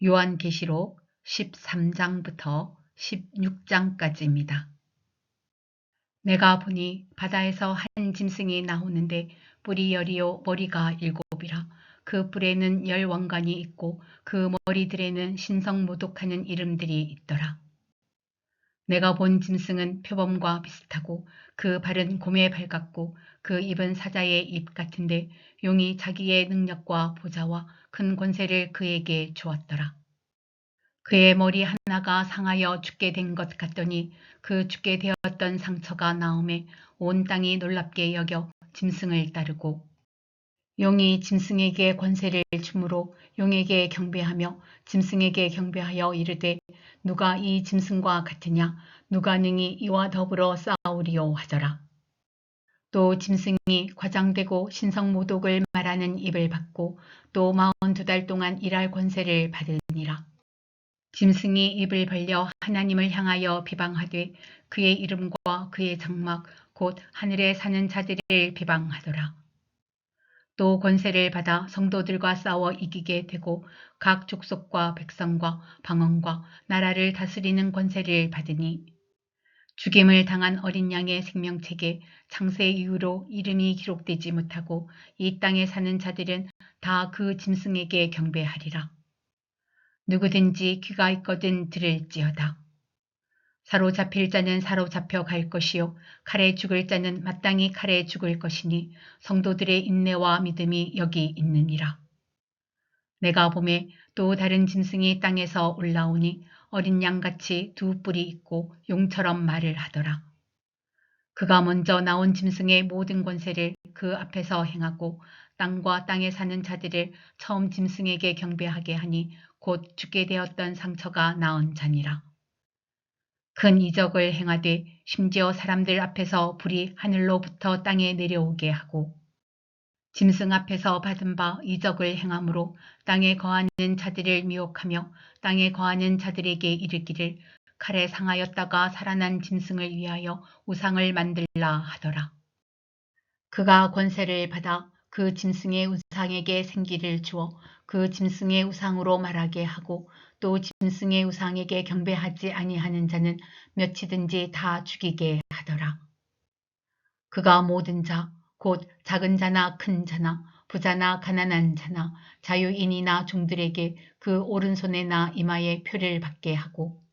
요한계시록 13장부터 16장까지입니다. 내가 보니 바다에서 한 짐승이 나오는데 뿔이 열이요 머리가 일곱이라. 그 뿔에는 열 왕관이 있고 그 머리들에는 신성모독하는 이름들이 있더라. 내가 본 짐승은 표범과 비슷하고 그 발은 곰의 발 같고 그 입은 사자의 입 같은데 용이 자기의 능력과 보좌와 큰 권세를 그에게 주었더라. 그의 머리 하나가 상하여 죽게 된 것 같더니 그 죽게 되었던 상처가 나음에 온 땅이 놀랍게 여겨 짐승을 따르고 용이 짐승에게 권세를 주므로 용에게 경배하며 짐승에게 경배하여 이르되 누가 이 짐승과 같으냐 누가 능히 이와 더불어 싸우리요 하더라. 또 짐승이 과장되고 신성모독을 말하는 입을 받고 또 42달 동안 일할 권세를 받으니라. 짐승이 입을 벌려 하나님을 향하여 비방하되 그의 이름과 그의 장막 곧 하늘에 사는 자들을 비방하더라. 또 권세를 받아 성도들과 싸워 이기게 되고 각 족속과 백성과 방언과 나라를 다스리는 권세를 받으니 죽임을 당한 어린 양의 생명책에 창세 이후로 이름이 기록되지 못하고 이 땅에 사는 자들은 다 그 짐승에게 경배하리라. 누구든지 귀가 있거든 들을지어다. 사로잡힐 자는 사로잡혀 갈 것이요 칼에 죽을 자는 마땅히 칼에 죽을 것이니 성도들의 인내와 믿음이 여기 있느니라. 내가 보매 또 다른 짐승이 땅에서 올라오니 어린 양같이 두 뿔이 있고 용처럼 말을 하더라. 그가 먼저 나온 짐승의 모든 권세를 그 앞에서 행하고 땅과 땅에 사는 자들을 처음 짐승에게 경배하게 하니 곧 죽게 되었던 상처가 나은 자니라. 큰 이적을 행하되 심지어 사람들 앞에서 불이 하늘로부터 땅에 내려오게 하고 짐승 앞에서 받은 바 이적을 행함으로 땅에 거하는 자들을 미혹하며 땅에 거하는 자들에게 이르기를 칼에 상하였다가 살아난 짐승을 위하여 우상을 만들라 하더라. 그가 권세를 받아 그 짐승의 우상에게 생기를 주어 그 짐승의 우상으로 말하게 하고 또 짐승의 우상에게 경배하지 아니하는 자는 몇이든지 다 죽이게 하더라. 그가 모든 자, 곧 작은 자나 큰 자나 부자나 가난한 자나 자유인이나 종들에게 그 오른손에나 이마에 표를 받게 하고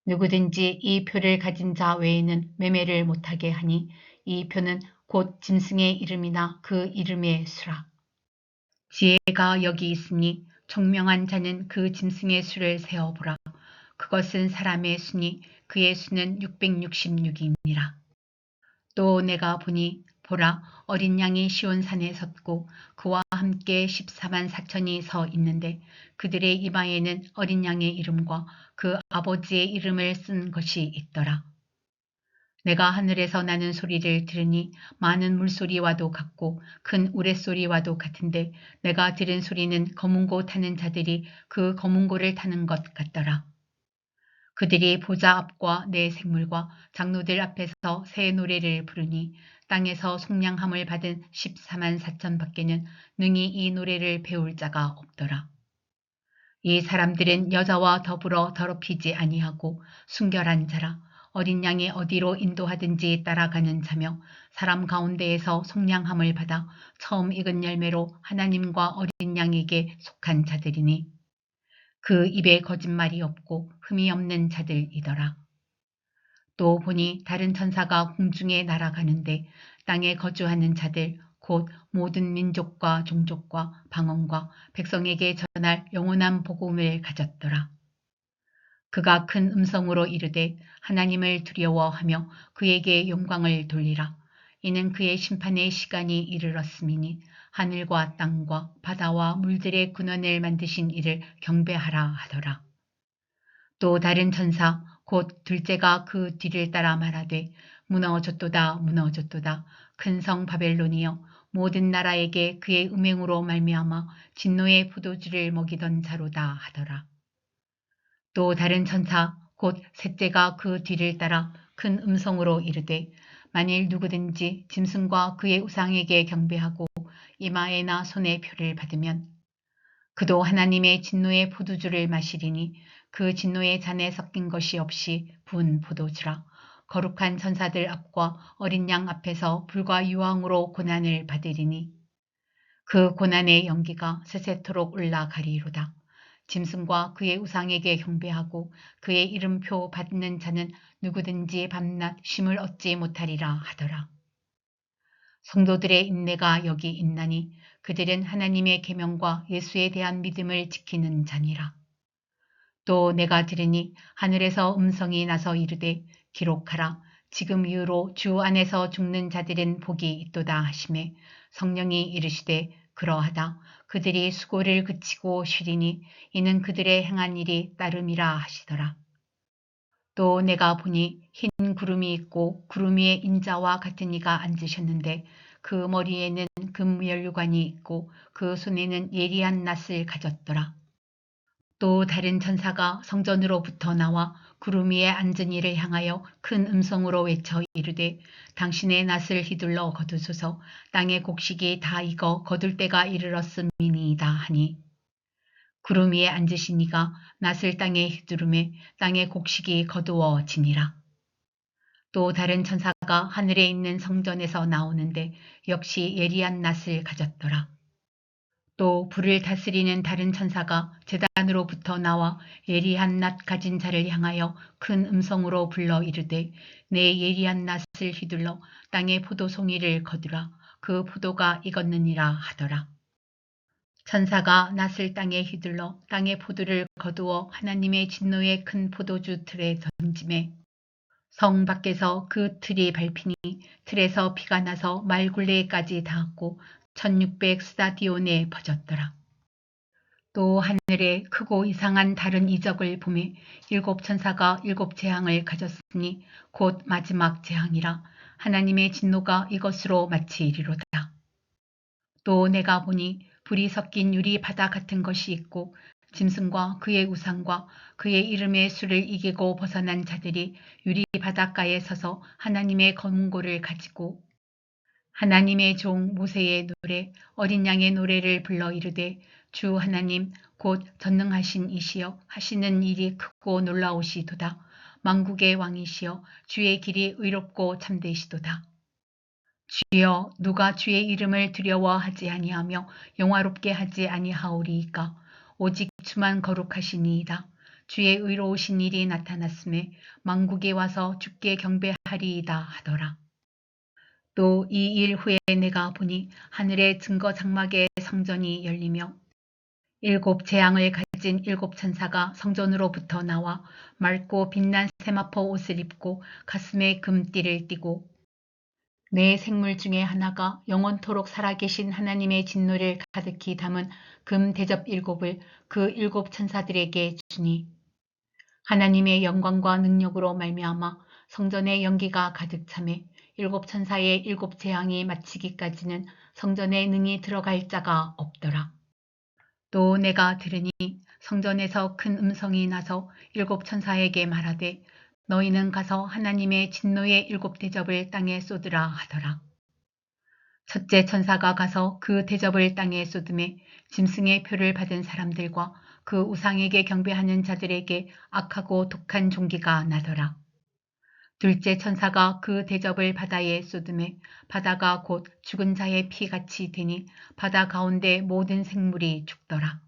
누구든지 이 표를 가진 자 외에는 매매를 못하게 하니 이 표는 곧 짐승의 이름이나 그 이름의 수라. 지혜가 여기 있으니 총명한 자는 그 짐승의 수를 세어보라. 그것은 사람의 수니 그의 수는 666이니라. 또 내가 보니 보라 어린 양이 시온산에 섰고 그와 함께 14만 4천이 서 있는데 그들의 이마에는 어린 양의 이름과 그 아버지의 이름을 쓴 것이 있더라. 내가 하늘에서 나는 소리를 들으니 많은 물소리와도 같고 큰 우레소리와도 같은데 내가 들은 소리는 검은고 타는 자들이 그 검은고를 타는 것 같더라. 그들이 보좌 앞과 내 생물과 장로들 앞에서 새 노래를 부르니 땅에서 속량함을 받은 14만 4천 밖에는 능히 이 노래를 배울 자가 없더라. 이 사람들은 여자와 더불어 더럽히지 아니하고 순결한 자라. 어린 양이 어디로 인도하든지 따라가는 자며 사람 가운데에서 속량함을 받아 처음 익은 열매로 하나님과 어린 양에게 속한 자들이니 그 입에 거짓말이 없고 흠이 없는 자들이더라. 또 보니 다른 천사가 공중에 날아가는데 땅에 거주하는 자들 곧 모든 민족과 종족과 방언과 백성에게 전할 영원한 복음을 가졌더라. 그가 큰 음성으로 이르되 하나님을 두려워하며 그에게 영광을 돌리라. 이는 그의 심판의 시간이 이르렀음이니 하늘과 땅과 바다와 물들의 근원을 만드신 이를 경배하라 하더라. 또 다른 천사 곧 둘째가 그 뒤를 따라 말하되 무너졌도다 무너졌도다 큰 성 바벨론이여 모든 나라에게 그의 음행으로 말미암아 진노의 포도주를 먹이던 자로다 하더라. 또 다른 천사 곧 셋째가 그 뒤를 따라 큰 음성으로 이르되 만일 누구든지 짐승과 그의 우상에게 경배하고 이마에나 손에 표를 받으면 그도 하나님의 진노의 포도주를 마시리니 그 진노의 잔에 섞인 것이 없이 부은 포도주라. 거룩한 천사들 앞과 어린 양 앞에서 불과 유황으로 고난을 받으리니 그 고난의 연기가 세세토록 올라가리로다. 짐승과 그의 우상에게 경배하고 그의 이름표 받는 자는 누구든지 밤낮 쉼을 얻지 못하리라 하더라. 성도들의 인내가 여기 있나니 그들은 하나님의 계명과 예수에 대한 믿음을 지키는 자니라. 또 내가 들으니 하늘에서 음성이 나서 이르되 기록하라. 지금 이후로 주 안에서 죽는 자들은 복이 있도다 하시매 성령이 이르시되 그러하다. 그들이 수고를 그치고 쉬리니 이는 그들의 행한 일이 따름이라 하시더라. 또 내가 보니 흰 구름이 있고 구름 위에 인자와 같은 이가 앉으셨는데 그 머리에는 금면류관이 있고 그 손에는 예리한 낫을 가졌더라. 또 다른 천사가 성전으로부터 나와 구름 위에 앉은 이를 향하여 큰 음성으로 외쳐 이르되 당신의 낫을 휘둘러 거두소서. 땅의 곡식이 다 익어 거둘 때가 이르렀음이니이다 하니 구름 위에 앉으신 이가 낫을 땅에 휘두르매 땅의 곡식이 거두어지니라. 또 다른 천사가 하늘에 있는 성전에서 나오는데 역시 예리한 낫을 가졌더라. 또 불을 다스리는 다른 천사가 제단으로부터 나와 예리한 낫 가진 자를 향하여 큰 음성으로 불러 이르되 내 예리한 낫을 휘둘러 땅의 포도송이를 거두라. 그 포도가 익었느니라 하더라. 천사가 낫을 땅에 휘둘러 땅의 포도를 거두어 하나님의 진노의 큰 포도주 틀에 던지매 성 밖에서 그 틀이 밟히니 틀에서 피가 나서 말굴레까지 닿았고 1600 스타디온에 퍼졌더라. 또 하늘에 크고 이상한 다른 이적을 보매 일곱 천사가 일곱 재앙을 가졌으니 곧 마지막 재앙이라. 하나님의 진노가 이것으로 마치리로다. 또 내가 보니 불이 섞인 유리 바다 같은 것이 있고 짐승과 그의 우상과 그의 이름의 수를 이기고 벗어난 자들이 유리 바닷가에 서서 하나님의 검은고를 가지고 하나님의 종 모세의 노래 어린 양의 노래를 불러 이르되 주 하나님 곧 전능하신 이시여 하시는 일이 크고 놀라우시도다. 만국의 왕이시여 주의 길이 의롭고 참되시도다. 주여 누가 주의 이름을 두려워하지 아니하며 영화롭게 하지 아니하오리이까. 오직 주만 거룩하시니이다. 주의 의로우신 일이 나타났음에 만국에 와서 주께 경배하리이다 하더라. 또 이 일 후에 내가 보니 하늘의 증거 장막의 성전이 열리며 일곱 재앙을 가진 일곱 천사가 성전으로부터 나와 맑고 빛난 세마포 옷을 입고 가슴에 금띠를 띠고 네 생물 중에 하나가 영원토록 살아계신 하나님의 진노를 가득히 담은 금 대접 일곱을 그 일곱 천사들에게 주니 하나님의 영광과 능력으로 말미암아 성전의 연기가 가득 차매 일곱 천사의 일곱 재앙이 마치기까지는 성전에 능히 들어갈 자가 없더라. 또 내가 들으니 성전에서 큰 음성이 나서 일곱 천사에게 말하되 너희는 가서 하나님의 진노의 일곱 대접을 땅에 쏟으라 하더라. 첫째 천사가 가서 그 대접을 땅에 쏟음에 짐승의 표를 받은 사람들과 그 우상에게 경배하는 자들에게 악하고 독한 종기가 나더라. 둘째 천사가 그 대접을 바다에 쏟음에 바다가 곧 죽은 자의 피같이 되니 바다 가운데 모든 생물이 죽더라.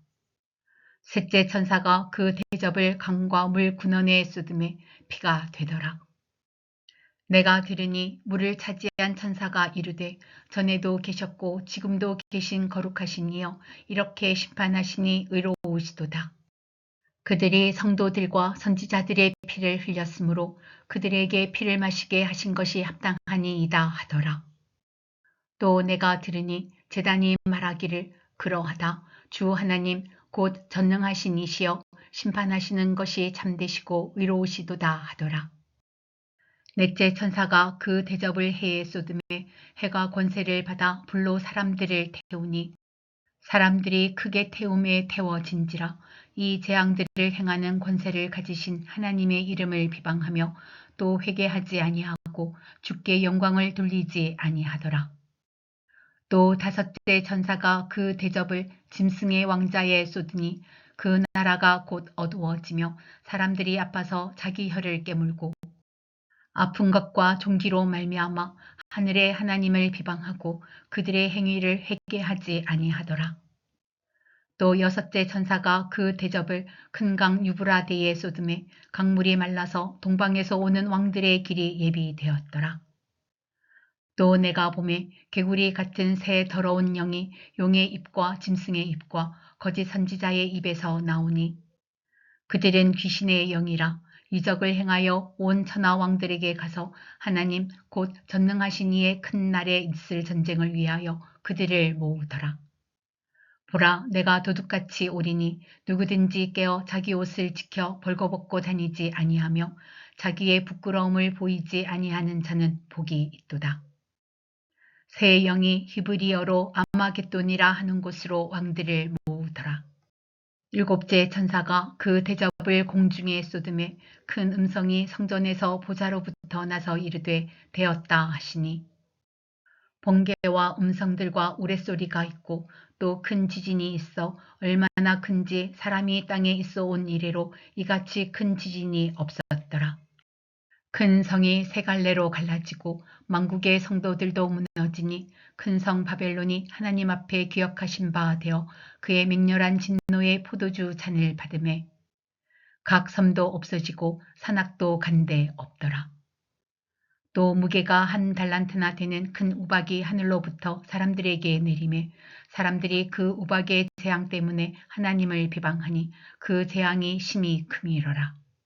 셋째 천사가 그 대접을 강과 물 군원에 쏟음에 피가 되더라. 내가 들으니 물을 차지한 천사가 이르되 전에도 계셨고 지금도 계신 거룩하신 이여 이렇게 심판하시니 의로우시도다. 그들이 성도들과 선지자들의 피를 흘렸으므로 그들에게 피를 마시게 하신 것이 합당하니이다 하더라. 또 내가 들으니 제단이 말하기를 그러하다. 주 하나님 곧 전능하신 이시여 심판하시는 것이 참되시고 의로우시도다 하더라. 넷째 천사가 그 대접을 해에 쏟음에 해가 권세를 받아 불로 사람들을 태우니 사람들이 크게 태움에 태워진지라. 이 재앙들을 행하는 권세를 가지신 하나님의 이름을 비방하며 또 회개하지 아니하고 주께 영광을 돌리지 아니하더라. 또 다섯째 천사가 그 대접을 짐승의 왕자에 쏟으니 그 나라가 곧 어두워지며 사람들이 아파서 자기 혀를 깨물고 아픈 것과 종기로 말미암아 하늘의 하나님을 비방하고 그들의 행위를 회개하지 아니하더라. 또 여섯째 천사가 그 대접을 큰 강 유브라데에 쏟음에 강물이 말라서 동방에서 오는 왕들의 길이 예비되었더라. 또 내가 보매 개구리 같은 새 더러운 영이 용의 입과 짐승의 입과 거짓 선지자의 입에서 나오니 그들은 귀신의 영이라 이적을 행하여 온 천하 왕들에게 가서 하나님 곧 전능하신 이의 큰 날에 있을 전쟁을 위하여 그들을 모으더라. 보라, 내가 도둑같이 오리니 누구든지 깨어 자기 옷을 지켜 벌거벗고 다니지 아니하며 자기의 부끄러움을 보이지 아니하는 자는 복이 있도다. 새 영이 히브리어로 아마겟돈이라 하는 곳으로 왕들을 모으더라. 일곱째 천사가 그 대접을 공중에 쏟음에 큰 음성이 성전에서 보좌로부터 나서 이르되 되었다 하시니 번개와 음성들과 우레소리가 있고 또 큰 지진이 있어 얼마나 큰지 사람이 땅에 있어 온 이래로 이같이 큰 지진이 없었더라. 큰 성이 세 갈래로 갈라지고 만국의 성도들도 무너지니 큰 성 바벨론이 하나님 앞에 기억하신 바 되어 그의 맹렬한 진노의 포도주 잔을 받음에 각 섬도 없어지고 산악도 간데 없더라. 또 무게가 한 달란트나 되는 큰 우박이 하늘로부터 사람들에게 내리매 사람들이 그 우박의 재앙 때문에 하나님을 비방하니 그 재앙이 심히 크미러라.